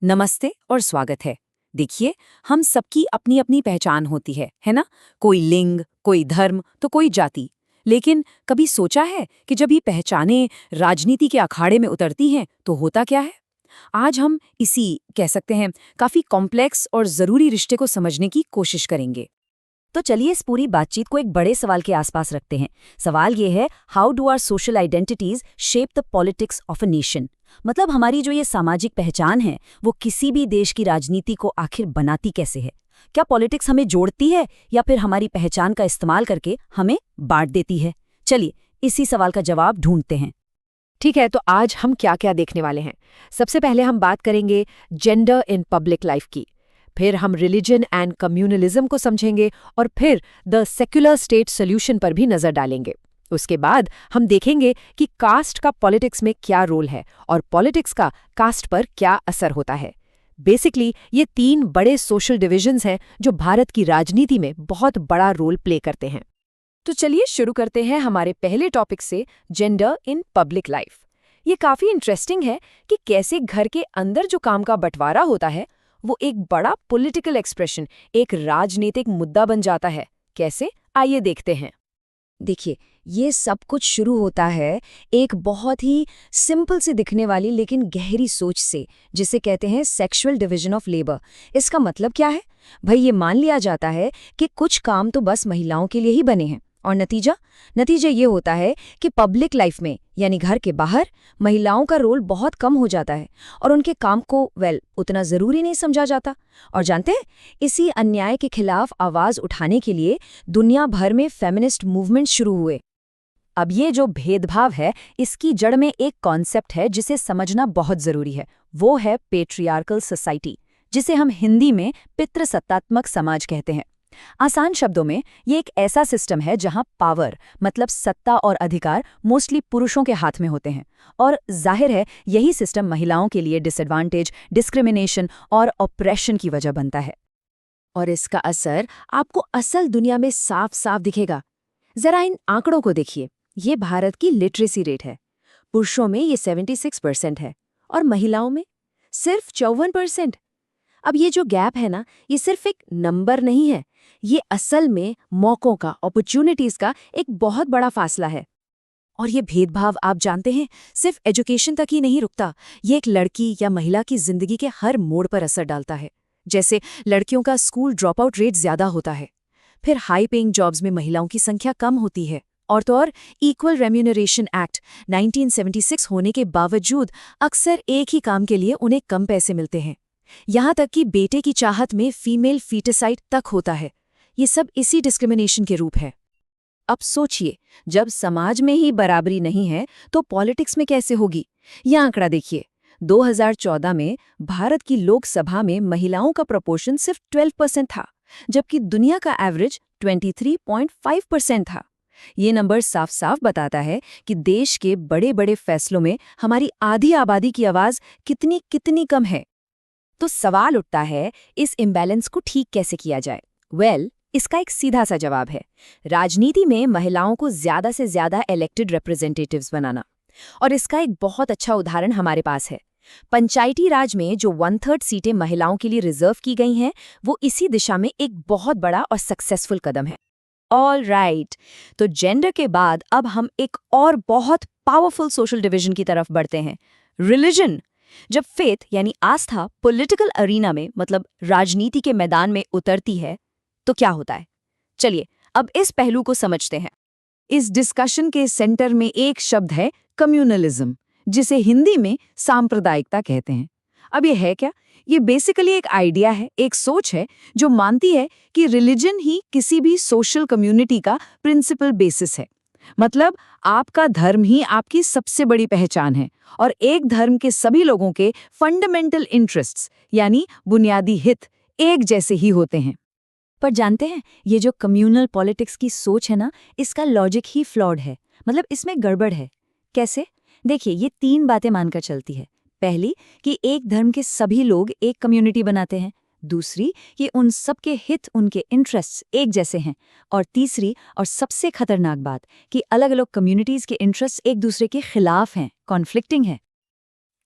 नमस्ते और स्वागत है। देखिए, हम सबकी अपनी अपनी पहचान होती है ना? कोई लिंग, कोई धर्म तो कोई जाति। लेकिन कभी सोचा है कि जब ये पहचानें राजनीति के अखाड़े में उतरती हैं तो होता क्या है? आज हम इसी कह सकते हैं काफी कॉम्प्लेक्स और जरूरी रिश्ते को समझने की कोशिश करेंगे। तो चलिए इस पूरी बातचीत को एक बड़े सवाल के आसपास रखते हैं। सवाल ये है, how do our social identities shape the politics of a nation. मतलब हमारी जो ये सामाजिक पहचान है वो किसी भी देश की राजनीति को आखिर बनाती कैसे है। क्या पॉलिटिक्स हमें जोड़ती है या फिर हमारी पहचान का इस्तेमाल करके हमें बांट देती है। चलिए इसी सवाल का जवाब ढूंढते हैं। ठीक है, तो आज हम क्या क्या देखने वाले हैं। सबसे पहले हम बात करेंगे जेंडर इन पब्लिक लाइफ की, फिर हम रिलीजन एंड कम्युनलिज्म को समझेंगे और फिर द सेक्युलर स्टेट सोल्यूशन पर भी नजर डालेंगे। उसके बाद हम देखेंगे कि कास्ट का पॉलिटिक्स में क्या रोल है और पॉलिटिक्स का कास्ट पर क्या असर होता है। बेसिकली ये तीन बड़े सोशल डिविजन्स हैं जो भारत की राजनीति में बहुत बड़ा रोल प्ले करते हैं। तो चलिए शुरू करते हैं हमारे पहले टॉपिक से, जेंडर इन पब्लिक लाइफ। ये काफी इंटरेस्टिंग है कि कैसे घर के अंदर जो काम का बंटवारा होता है वो एक बड़ा पॉलिटिकल एक्सप्रेशन, एक राजनीतिक मुद्दा बन जाता है। कैसे, आइए देखते हैं। देखिए, ये सब कुछ शुरू होता है एक बहुत ही सिंपल से दिखने वाली लेकिन गहरी सोच से, जिसे कहते हैं सेक्सुअल डिवीजन ऑफ लेबर। इसका मतलब क्या है? भाई ये मान लिया जाता है कि कुछ काम तो बस महिलाओं के लिए ही बने हैं और नतीजा ये होता है कि पब्लिक लाइफ में यानी घर के बाहर महिलाओं का रोल बहुत कम हो जाता है और उनके काम को उतना जरूरी नहीं समझा जाता। और जानते हैं, इसी अन्याय के खिलाफ आवाज उठाने के लिए दुनिया भर में फेमिनिस्ट मूवमेंट शुरू हुए। अब ये जो भेदभाव है इसकी जड़ में एक कॉन्सेप्ट है जिसे समझना बहुत जरूरी है। वो है पेट्रियार्कल सोसाइटी, जिसे हम हिंदी में पितृसत्तात्मक समाज कहते हैं। आसान शब्दों में ये एक ऐसा सिस्टम है जहां पावर मतलब सत्ता और अधिकार मोस्टली पुरुषों के हाथ में होते हैं और जाहिर है यही सिस्टम महिलाओं के लिए डिसएडवांटेज, डिस्क्रिमिनेशन और ऑप्रेशन की वजह बनता है। और इसका असर आपको असल दुनिया में साफ साफ दिखेगा। जरा इन आंकड़ों को देखिए। ये भारत की लिटरेसी रेट है। पुरुषों में ये 76% है और महिलाओं में सिर्फ 54%। अब ये जो गैप है ना, ये सिर्फ एक नंबर नहीं है, ये असल में मौकों का, अपॉर्चुनिटीज का एक बहुत बड़ा फासला है। और ये भेदभाव आप जानते हैं सिर्फ एजुकेशन तक ही नहीं रुकता, ये एक लड़की या महिला की जिंदगी के हर मोड़ पर असर डालता है। जैसे लड़कियों का स्कूल ड्रॉप आउट रेट ज्यादा होता है, फिर हाई पेइंग जॉब्स में महिलाओं की संख्या कम होती है, और तो और इक्वल रेम्यूनरेशन एक्ट 1976 होने के बावजूद अक्सर एक ही काम के लिए उन्हें कम पैसे मिलते हैं। यहाँ तक कि बेटे की चाहत में फीमेल फीटिसाइड तक होता है। ये सब इसी डिस्क्रिमिनेशन के रूप है। अब सोचिए, जब समाज में ही बराबरी नहीं है तो पॉलिटिक्स में कैसे होगी। यह आंकड़ा देखिए, 2014 में भारत की लोकसभा में महिलाओं का प्रोपोर्शन सिर्फ 12% था, जबकि दुनिया का एवरेज 23.5% था। ये नंबर साफ साफ बताता है कि देश के बड़े बड़े फैसलों में हमारी आधी आबादी की आवाज कितनी कम है। तो सवाल उठता है, इस इम्बैलेंस को ठीक कैसे किया जाए। इसका एक सीधा सा जवाब है, राजनीति में महिलाओं को ज्यादा से ज्यादा इलेक्टेड रिप्रेजेंटेटिव्स बनाना। और इसका एक बहुत अच्छा उदाहरण हमारे पास है। पंचायती राज में जो 1/3 सीटें महिलाओं के लिए रिजर्व की गई हैं, वो इसी दिशा में एक बहुत बड़ा और सक्सेसफुल कदम है। ऑल राइट, तो जेंडर के बाद अब हम एक और बहुत पावरफुल सोशल डिवीजन की तरफ बढ़ते हैं, रिलीजन। जब फेथ यानी आस्था पॉलिटिकल अरीना में मतलब राजनीति के मैदान में उतरती है तो क्या होता है। चलिए अब इस पहलू को समझते हैं। इस डिस्कशन के सेंटर में एक शब्द है कम्युनलिज्म, जिसे हिंदी में सांप्रदायिकता कहते हैं। अब ये है क्या? ये बेसिकली एक आइडिया है, एक सोच है जो मानती है कि रिलीजन ही किसी भी सोशल कम्युनिटी का प्रिंसिपल बेसिस है। मतलब आपका धर्म ही आपकी सबसे बड़ी पहचान है और एक धर्म के सभी लोगों के फंडामेंटल इंटरेस्ट्स यानी बुनियादी हित एक जैसे ही होते हैं। पर जानते हैं, ये जो कम्युनल पॉलिटिक्स की सोच है ना, इसका लॉजिक ही फ्लॉड है। मतलब इसमें गड़बड़ है। कैसे? देखिए, ये 3 बातें मानकर चलती है। पहली कि एक धर्म के सभी लोग एक कम्युनिटी बनाते हैं, दूसरी कि उन सबके हित, उनके इंटरेस्ट्स एक जैसे हैं, और तीसरी और सबसे खतरनाक बात कि अलग अलग कम्युनिटीज के इंटरेस्ट एक दूसरे के खिलाफ हैं, कॉन्फ्लिक्टिंग है।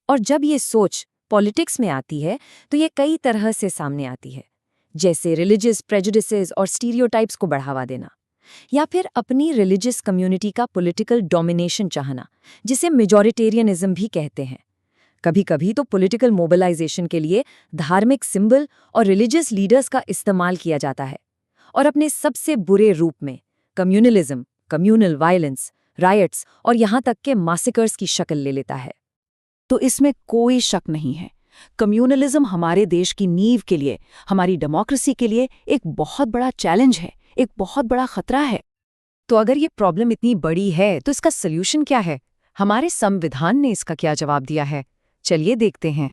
और जब ये सोच पॉलिटिक्स में आती है तो ये कई तरह से सामने आती है, जैसे रिलीजियस प्रेजुडिसेस और स्टीरियोटाइप्स को बढ़ावा देना, या फिर अपनी रिलीजियस कम्युनिटी का पॉलिटिकल डोमिनेशन चाहना, जिसे मेजॉरिटेरियनिज्म भी कहते हैं। कभी-कभी तो पॉलिटिकल मोबिलाइजेशन के लिए धार्मिक सिंबल और रिलीजियस लीडर्स का इस्तेमाल किया जाता है, और अपने सबसे बुरे रूप में कम्युनलिज्म, कम्युनल वायलेंस, रायट्स और यहाँ तक के मैसेकर्स की शक्ल ले लेता है। तो इसमें कोई शक नहीं है, कम्युनलिज्म हमारे देश की नींव के लिए, हमारी डेमोक्रेसी के लिए एक बहुत बड़ा चैलेंज है, एक बहुत बड़ा खतरा है। तो अगर ये प्रॉब्लम इतनी बड़ी है तो इसका सल्यूशन क्या है? हमारे संविधान ने इसका क्या जवाब दिया है? चलिए देखते हैं।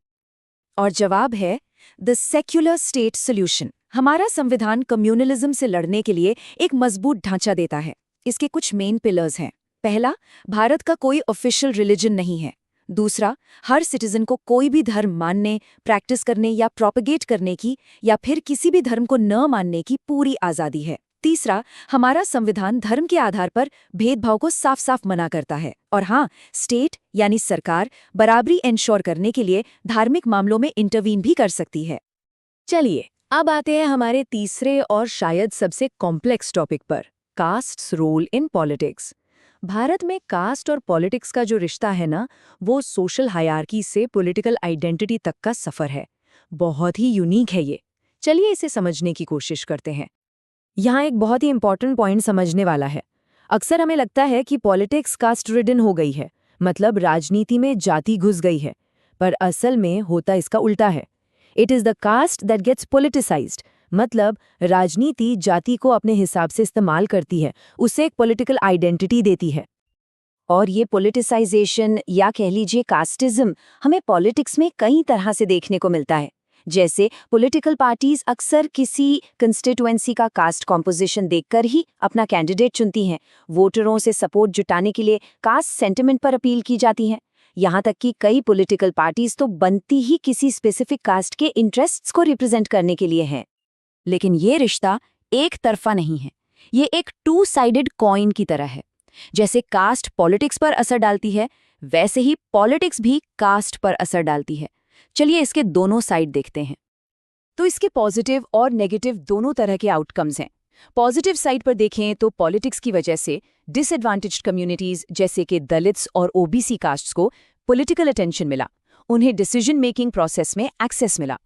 और जवाब है द सेक्युलर स्टेट सॉल्यूशन। हमारा संविधान कम्युनलिज्म से लड़ने के लिए एक मजबूत ढांचा देता है। इसके कुछ मेन पिलर्स हैं। पहला, भारत का कोई ऑफिशियल रिलीजन नहीं है। दूसरा, हर सिटीजन को कोई भी धर्म मानने, प्रैक्टिस करने या प्रोपेगेट करने की या फिर किसी भी धर्म को न मानने की पूरी आज़ादी है। तीसरा, हमारा संविधान धर्म के आधार पर भेदभाव को साफ साफ मना करता है। और हाँ, स्टेट यानी सरकार बराबरी एंश्योर करने के लिए धार्मिक मामलों में इंटरवीन भी कर सकती है। चलिए, अब आते हैं हमारे तीसरे और शायद सबसे कॉम्प्लेक्स टॉपिक पर, caste's role in politics. Bharat में कास्ट और पॉलिटिक्स का जो रिश्ता है ना, वो सोशल हायरार्की से पॉलिटिकल आइडेंटिटी तक का सफ़र है। बहुत ही यूनिक है ये। चलिए इसे समझने की कोशिश करते हैं। यहाँ एक बहुत ही इंपॉर्टेंट पॉइंट समझने वाला है। अक्सर हमें लगता है कि पॉलिटिक्स कास्ट रिडन हो गई है, मतलब राजनीति में जाति घुस गई है, पर असल में होता इसका उल्टा है। It is the caste that gets politicised, मतलब राजनीति जाति को अपने हिसाब से इस्तेमाल करती है, उसे एक पॉलिटिकल आइडेंटिटी देती है। और ये पॉलिटिसाइजेशन या कह लीजिए कास्टिज्म हमें पॉलिटिक्स में कई तरह से देखने को मिलता है। जैसे पॉलिटिकल पार्टीज अक्सर किसी कंस्टिट्यूएंसी का कास्ट कॉम्पोजिशन देखकर ही अपना कैंडिडेट चुनती हैं। वोटरों से सपोर्ट जुटाने के लिए कास्ट सेंटिमेंट पर अपील की जाती हैं। यहाँ तक कि कई पॉलिटिकल पार्टीज तो बनती ही किसी स्पेसिफिक कास्ट के इंटरेस्ट्स को रिप्रेजेंट करने के लिए हैं। लेकिन ये रिश्ता एक तरफा नहीं है, ये एक टू साइडेड कॉइन की तरह है। जैसे कास्ट पॉलिटिक्स पर असर डालती है, वैसे ही पॉलिटिक्स भी कास्ट पर असर डालती है। चलिए इसके दोनों साइड देखते हैं। तो इसके पॉजिटिव और नेगेटिव दोनों तरह के आउटकम्स हैं। पॉजिटिव साइड पर देखें तो पॉलिटिक्स की वजह से डिसएडवांटेज्ड कम्युनिटीज जैसे कि दलित्स और ओबीसी कास्ट्स को पॉलिटिकल अटेंशन मिला, उन्हें डिसीजन मेकिंग प्रोसेस में एक्सेस मिला।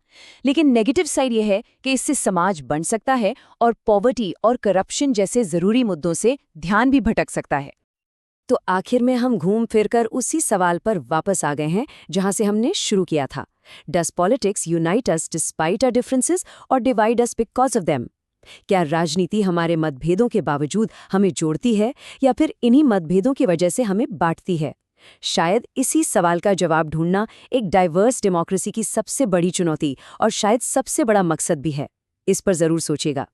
लेकिन नेगेटिव साइड यह है कि इससे समाज बढ़ सकता है और पॉवर्टी और करप्शन जैसे जरूरी मुद्दों से ध्यान भी भटक सकता है। तो आखिर में हम घूम फिरकर उसी सवाल पर वापस आ गए हैं जहां से हमने शुरू किया था। Does politics unite us despite our differences और divide us because of them? क्या राजनीति हमारे मतभेदों के बावजूद हमें जोड़ती है या फिर इन्हीं मतभेदों की वजह से हमें बांटती है? शायद इसी सवाल का जवाब ढूंढना एक डाइवर्स डेमोक्रेसी की सबसे बड़ी चुनौती और शायद सबसे बड़ा मकसद भी है। इस पर जरूर सोचिएगा।